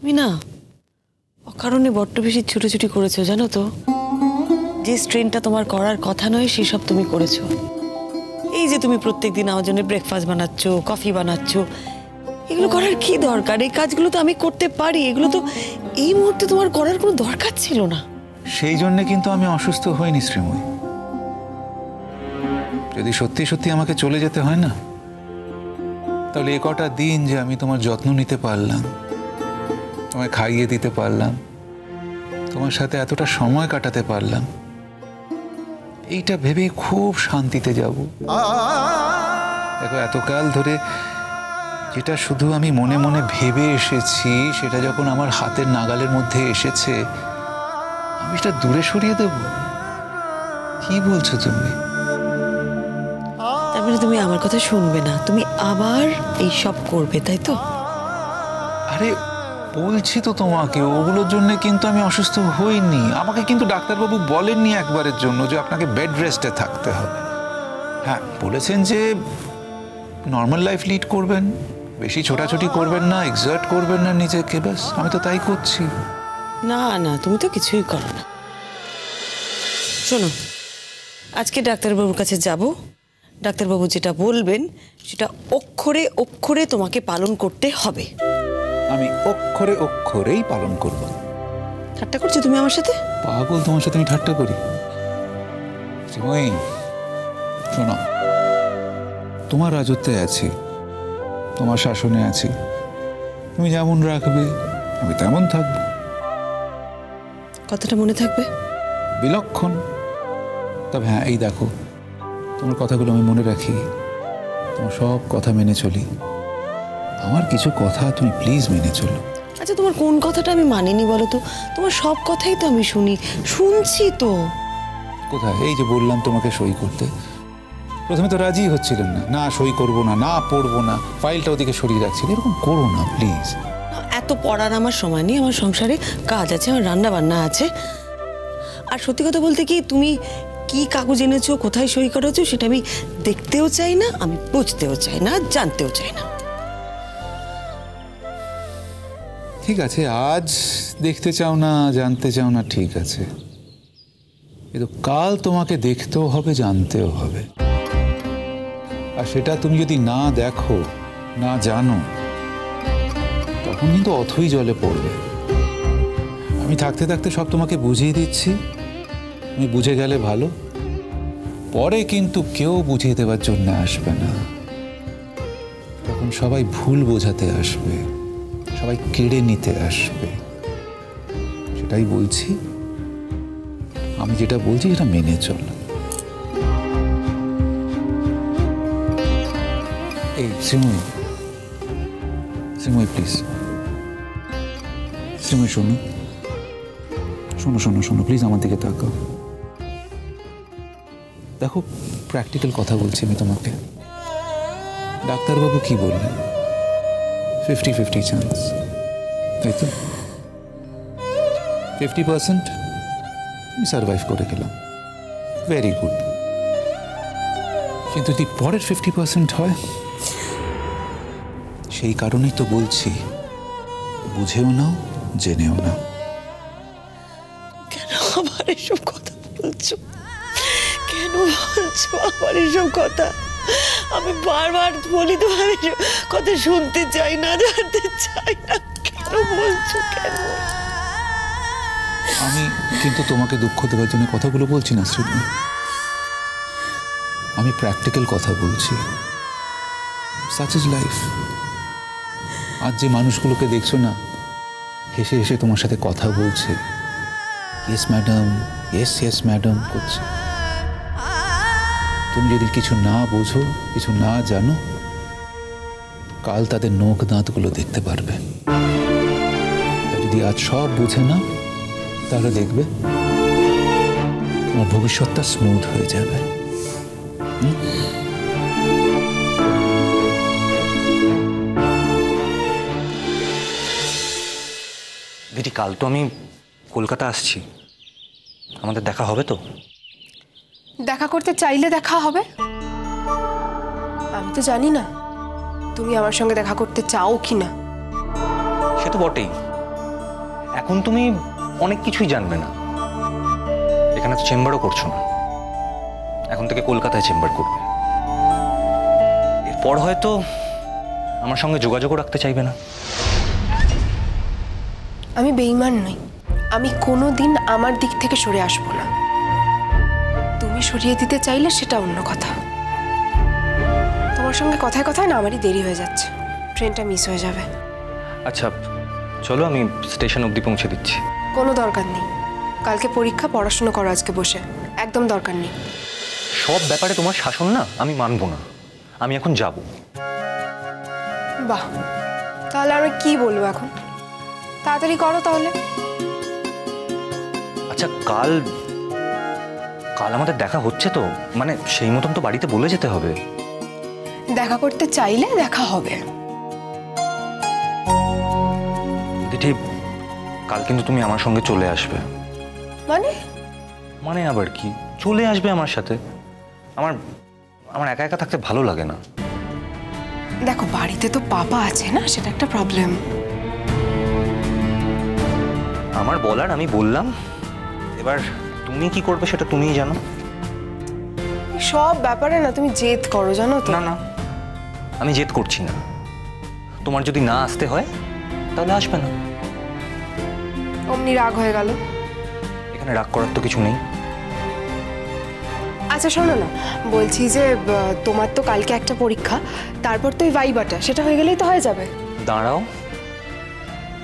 তুমি না অকারণে বড্ড বেশি ছুটোছুটি করেছো জানো তো। যে স্ট্রেনটা তোমার করার কথা নয় সেসব তুমি করেছো। এই যে তুমি প্রত্যেকদিন আমার জন্য ব্রেকফাস্ট বানাচ্ছ, কফি বানাচ্ছ, এগুলো করার কি দরকার? এই কাজগুলো তো আমি করতে পারি, এগুলো তো এই মুহূর্তে তোমার করার কোনো দরকার ছিল না। সেই জন্য কিন্তু আমি অসুস্থ হইনি শ্রীময়ী। যদি সত্যি সত্যি আমাকে চলে যেতে হয় না, তাহলে এ কটা দিন যে আমি তোমার যত্ন নিতে পারলাম, তোমায় খাইয়ে দিতে পারলাম, তোমার সাথে এতটা সময় কাটাতে পারলাম, এইটা ভেবেই খুব শান্তিতে যাব। দেখো এতকাল ধরে যেটা শুধু আমি মনে মনে ভেবে এসেছি, সেটা যখন আমার হাতের নাগালের মধ্যে এসেছে, আমি সেটা দূরে সরিয়ে দেব? কি বলছো তুমি? তার মানে তুমি আমার কথা শুনবে না, তুমি আবার এই সব করবে, তাই তো? আরে বলছি তো তোমাকে, ওগুলোর জন্য কিন্তু আমি অসুস্থ হইনি। আমাকে কিন্তু ডাক্তারবাবু বলেননি একবারের জন্য যে আপনাকে বেড রেস্টে থাকতে হবে। হ্যাঁ, বলেছেন যে নর্মাল লাইফ লিড করবেন, বেশি ছোটাছুটি করবেন না, এক্সার্ট করবেন না নিজেকে, ব্যাস। আমি তো তাই করছি। না না, তুমি তো কিছুই করো না। শোনো, আজকে ডাক্তারবাবুর কাছে যাব, ডাক্তারবাবু যেটা বলবেন সেটা অক্ষরে অক্ষরে তোমাকে পালন করতে হবে। আমি অক্ষরে অক্ষরেই পালন করব। ঠাট্টা করছো তুমি আমার সাথে? পাগল, তোমার সাথে আমি ঠাট্টা করি? শ্রীময়ী শোনো, তোমার রাজত্বে আছি, তোমার শাসনে আছি। তুমি যেমন রাখবে আমি তেমন থাকবো। কথাটা মনে থাকবে? বিলক্ষণ। তবে হ্যাঁ, এই দেখো, তোমার কথাগুলো আমি মনে রাখি, তোমার সব কথা মেনে চলি। আমার কিছু কথা তুমি প্লিজ মেনে চলো। আচ্ছা, তোমার কোন কথাটা আমি মানিনি বলো তো? তোমার সব কথাই তো আমি শুনছি তো। কোথায়? এই যে বললাম তোমাকে সই করতে, প্রথমে তো রাজি হচ্ছিলেন না। না সই করবো না, না পড়বো না, ফাইলটা ওদিকে সরিয়ে রাখছিল। এরকম করো না প্লিজ। এত পড়ার আমার সময় নেই, আমার সংসারে কাজ আছে, আমার রান্না বান্না আছে। আর সত্যি কথা বলতে কি, তুমি কি কাগজ এনেছো, কোথায় সই করেছো, সেটা আমি দেখতেও চাই না, আমি বুঝতেও চাই না, জানতেও চাই না। ঠিক আছে, আজ দেখতে চাও না, জানতে চাও না, ঠিক আছে, কিন্তু কাল তোমাকে দেখতেও হবে, জানতেও হবে। আর সেটা তুমি যদি না দেখো, না জানো, তখন কিন্তু অথই জলে পড়বে। আমি থাকতে থাকতে সব তোমাকে বুঝিয়ে দিচ্ছি, তুমি বুঝে গেলে ভালো। পরে কিন্তু কেউ বুঝিয়ে দেওয়ার জন্য আসবে না, তখন সবাই ভুল বোঝাতে আসবে, সবাই কেড়ে নিতে আসবে। সেটাই বলছি, আমি যেটা বলছি সেটা মেনে চল। এই শ্রীময়ী, শ্রীময়ী প্লিজ, শ্রীময়ী শোনো, শোনো শোনো শোনো, প্লিজ আমার দিকে তাকাও। দেখো, প্র্যাকটিক্যাল কথা বলছি আমি তোমাকে। ডাক্তারবাবু কি বললেন? 50-50 চান্স, তাই তো? 50% আমি সার্ভাইভ করে গেলাম, ভেরি গুড। কিন্তু যদি পরের 50% হয়, সেই কারণেই তো বলছি, বুঝেও নাও, জেনেও নাও। কেন আবার এসব কথা বলছো? কেন বলছো আবার এসব কথা? আমি বারবার বলি তো, আমি কথা শুনতে চাই না, জানতে চাই না। কেন বলছো? কেন? আমি কিন্তু তোমাকে দুঃখ দেওয়ার জন্য কথাগুলো বলছি না শ্রীময়ী, আমি প্র্যাকটিক্যাল কথা বলছি। Such is life. আজ যে মানুষগুলোকে দেখছো না, হেসে হেসে তোমার সাথে কথা বলছে, yes madam, yes yes madam করছে, তুমি যদি কিছু না বোঝো, কিছু না জানো, কাল তাদের নখ দাঁতগুলো দেখতে পারবে। যদি আজ সব বুঝে না, তাহলে দেখবে তোমার ভবিষ্যৎটা স্মুথ হয়ে যাবে। দিদি, কাল তো আমি কলকাতা আসছি, আমাদের দেখা হবে তো? দেখা করতে চাইলে দেখা হবে। আমি তো জানি না তুমি আমার সঙ্গে দেখা করতে চাও কি না। সে তো বটেই, এখন তুমি অনেক কিছুই জানবে না। এখানে তো চেম্বারও করছো না, এখন থেকে কলকাতায় চেম্বার করবে। এরপর হয়তো আমার সঙ্গে যোগাযোগও রাখতে চাইবে না। আমি বেঈমান নই, আমি কোনোদিন আমার দিক থেকে সরে আসবো না। তুমি সরিয়ে দিতে চাইলে সেটা অন্য কথা। তোমার সঙ্গে কথায় কথায় না আমারই দেরি হয়ে যাচ্ছে, ট্রেনটা মিস হয়ে যাবে। আচ্ছা চলো, আমি স্টেশন অবধি পৌঁছে দিচ্ছি। কোনো দরকার নেই, কালকে পরীক্ষা, পড়াশুনো করো আজকে বসে, একদম দরকার নেই। সব ব্যাপারে তোমার শাসন না আমি মানবো না, আমি এখন যাব। বাহ, তাহলে আমি কি বলবো এখন? তাড়াতাড়ি করো তাহলে। আচ্ছা কাল আমাদের দেখা হচ্ছে তো, মানে সেই মতন তো বাড়িতে বলে যেতে হবে। দেখা করতে চাইলে দেখা হবে। দিদি, কাল কিন্তু তুমি আমার সঙ্গে চলে আসবে। মানে আবার কি, চলে আসবে আমার সাথে। আমার একা একা থাকতে ভালো লাগে না। দেখো, বাড়িতে তো পাপা আছে না, সেটা একটা প্রবলেম। আমার বলার আমি বললাম, এবার তুমি কি করবে সেটা তুমিই জানো। সব ব্যাপারে না তুমি জেদ করো, জানো তো। না না, আমি জেদ করছি না। তোমার যদি না আসতে হয় তাহলে আসবে না। অমনি রাগ হয়ে গেল। এখানে রাগ করার তো কিছু নেই। আচ্ছা শোনো না, বলছি যে তোমার তো কালকে একটা পরীক্ষা, তারপর তো এই ভাইবাটা, সেটা হয়ে গেলেই তো হয়ে যাবে। দাঁড়াও,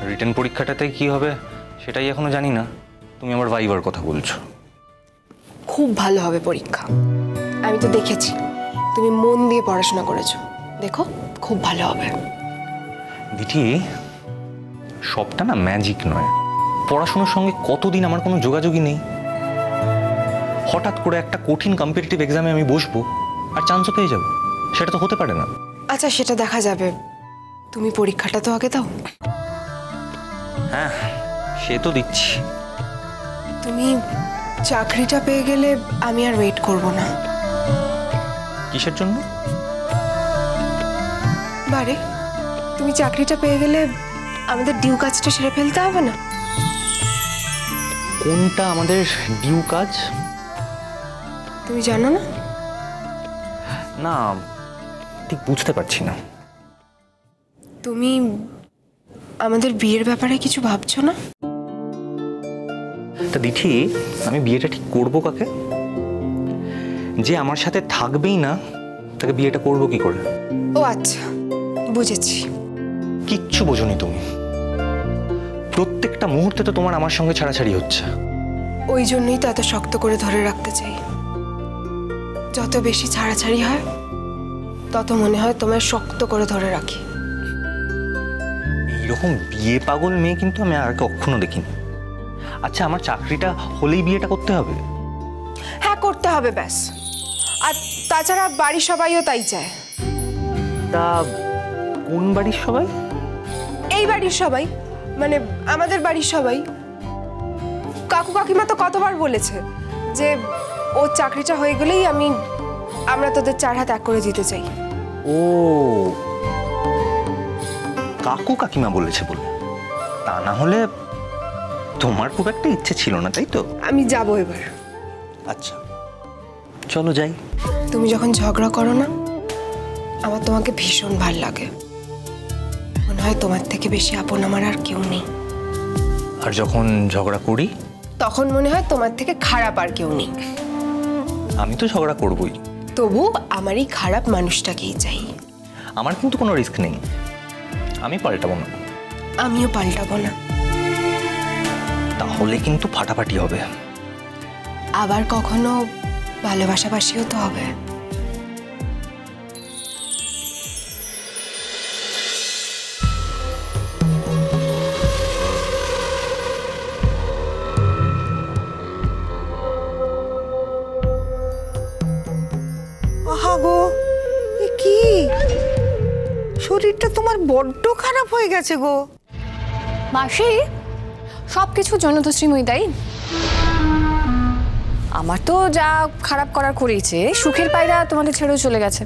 রিটেন পরীক্ষাটাতে কি হবে সেটাই এখনো জানি না, তুমি আমার ভাইবার কথা বলছো। খুব ভালো হবে পরীক্ষা, আমি তো দেখেছি তুমি মন দিয়ে পড়াশোনা করেছো। দেখো, খুব ভালো হবে। দিদি, সবটা না ম্যাজিক নয়। পড়াশোনার সঙ্গে কতদিন আমার কোনো যোগাযোগই নেই। হঠাৎ করে একটা কঠিন কম্পিটিটিভ এক্সামে আমি বসবো আর চান্সও পেয়ে যাবো, সেটা তো হতে পারে না। আচ্ছা সেটা দেখা যাবে, তুমি পরীক্ষাটা তো আগে দাও। হ্যাঁ, সে তো দিচ্ছি। তুমি চাকরিটা পেয়ে গেলে আমি আর ওয়েট করব না। কিসের জন্য? বারে, তুমি চাকরিটা পেয়ে গেলে আমাদের ডিউ কাজটা সেরে ফেলতে হবে না? কোনটা আমাদের ডিউ কাজ? তুমি জানো না? না, ঠিক বুঝতে পারছি না। তুমি আমাদের বিয়ের ব্যাপারে কিছু ভাবছো না? তা দিঠি, আমি বিয়েটা ঠিক করবো কাকে? যে আমার সাথে থাকবেই না তাকে বিয়েটা করবো কি করে? ও আচ্ছা, বুঝেছি। কিচ্ছু বোঝোনি তুমি। প্রত্যেকটা মুহূর্তে তো তোমার আমার সঙ্গে ছাড়াছাড়ি হচ্ছে। ওই জন্যই তো এত শক্ত করে ধরে রাখতে চাই। যত বেশি ছাড়াছাড়ি হয় তত মনে হয় তোমায় শক্ত করে ধরে রাখি। এইরকম বিয়ে পাগল মেয়ে কিন্তু আমি আর কখনো দেখিনি। আচ্ছা, আমার চাকরিটা হলেই বিয়েটা করতে হবে? হ্যাঁ, করতে হবে, ব্যাস। আর তাছাড়া বাড়ির সবাইও তাই চায়। তা কোন বাড়ির সবাই? এই বাড়ির সবাই, মানে আমাদের বাড়ির সবাই। কাকু কাকিমা তো কতবার বলেছে যে ও চাকরিটা হয়ে গেলেই আমরা তোদের 4 হাত এক করে দিতে চাই। ও, কাকু কাকিমা বলেছে বলে? তা না হলে তোমার খুব একটা ইচ্ছে ছিল না, তাই তো? আমি যাবো এবার। আচ্ছা চলো যাই। তুমি যখন ঝগড়া করো না, আমার তোমাকে ভীষণ ভাল লাগে। মনে হয় তোমার থেকে বেশি আপন আমার আর কেউ নেই। আর যখন ঝগড়া করি তখন মনে হয় তোমার থেকে খারাপ আর কেউ নেই। আমি তো ঝগড়া করবই, তবু আমার এই খারাপ মানুষটাকেই চাই। আমার কিন্তু কোনো রিস্ক নেই, আমি পাল্টাবো না। আমিও পাল্টাবো না। তাহলে কিন্তু ফাটাফাটি হবে। আবার কখনো ভালোবাসাবাসিও তো হবে। গো, এ কি শরীরটা তোমার বড্ড খারাপ হয়ে গেছে গো। মাসি, সবকিছুর জন্য তো শ্রীময়ী দায়ী। আমার তো যা খারাপ করার করেইছে, সুখের পায়রা তোমাদের ছেড়েও চলে গেছে।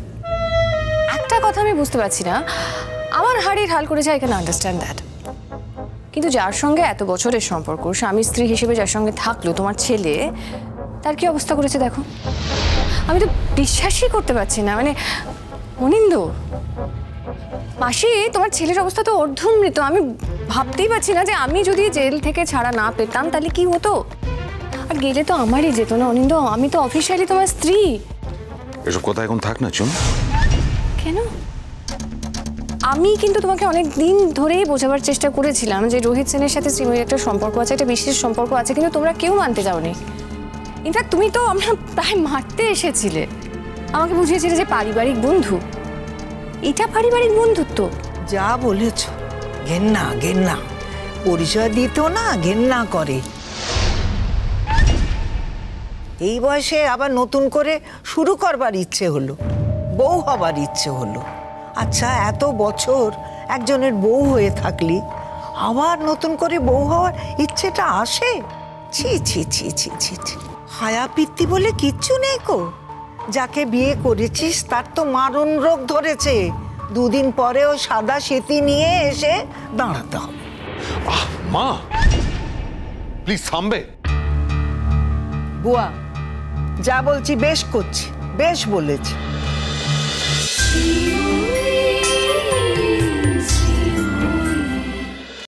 একটা কথা আমি বুঝতে পারছি না, আমার হাড়ির হাল করেছে, আই ক্যান আন্ডারস্ট্যান্ড দ্যাট, কিন্তু যার সঙ্গে এত বছরের সম্পর্ক, স্বামী স্ত্রী হিসেবে যার সঙ্গে থাকলো তোমার ছেলে, তার কি অবস্থা করেছে দেখো। আমি তো বিশ্বাসই করতে পারছি না। মানে অনিন্দ, মাসি তোমার ছেলের অবস্থা তো অর্ধমৃত। আমি ভাবতেই পারছি না যে আমি যদি জেল থেকে ছাড়া না পেতাম তাহলে কি হতো। আর গেলে তো আমারই যেত না অনিন্দ, আমি তো অফিসিয়ালি তোমার স্ত্রী। এসব কথা এখন থাক না চুন। কেন? আমি কিন্তু তোমাকে অনেক দিন ধরেই বোঝাবার চেষ্টা করেছিলাম যে রোহিত সেনের সাথে শ্রীময়ীর একটা সম্পর্ক আছে, একটা বিশেষ সম্পর্ক আছে, কিন্তু তোমরা কেউ মানতে যাওনি। ইনফ্যাক্ট তুমি তো আমরা প্রায় মারতে এসেছিলে, আমাকে বুঝিয়েছিলে যে পারিবারিক বন্ধু। এটা পারিবারিক বন্ধুত্ব? যা বলেছ, ঘেন্না ঘেন্না, পরিচয় দিত না, ঘেন্না করে। এই বয়সে আবার নতুন করে শুরু করবার ইচ্ছে হলো, বউ হবার ইচ্ছে হলো। আচ্ছা, এত বছর একজনের বউ হয়ে থাকলি আবার নতুন করে বউ হওয়ার ইচ্ছেটা আসে? ছি ছি ছি ছি ছি ছি। হায়া পিত্তি বলে কিচ্ছু নেই কো। যাকে বিয়ে করেছিস তার তো মারণ রোগ ধরেছে, দুদিন পরেও সাদা সেতি নিয়ে এসে দাঁড়াতে হবে। মা প্লিজ থামবে। বুয়া, যা বলছি বেশ করছি, বেশ বলেছি।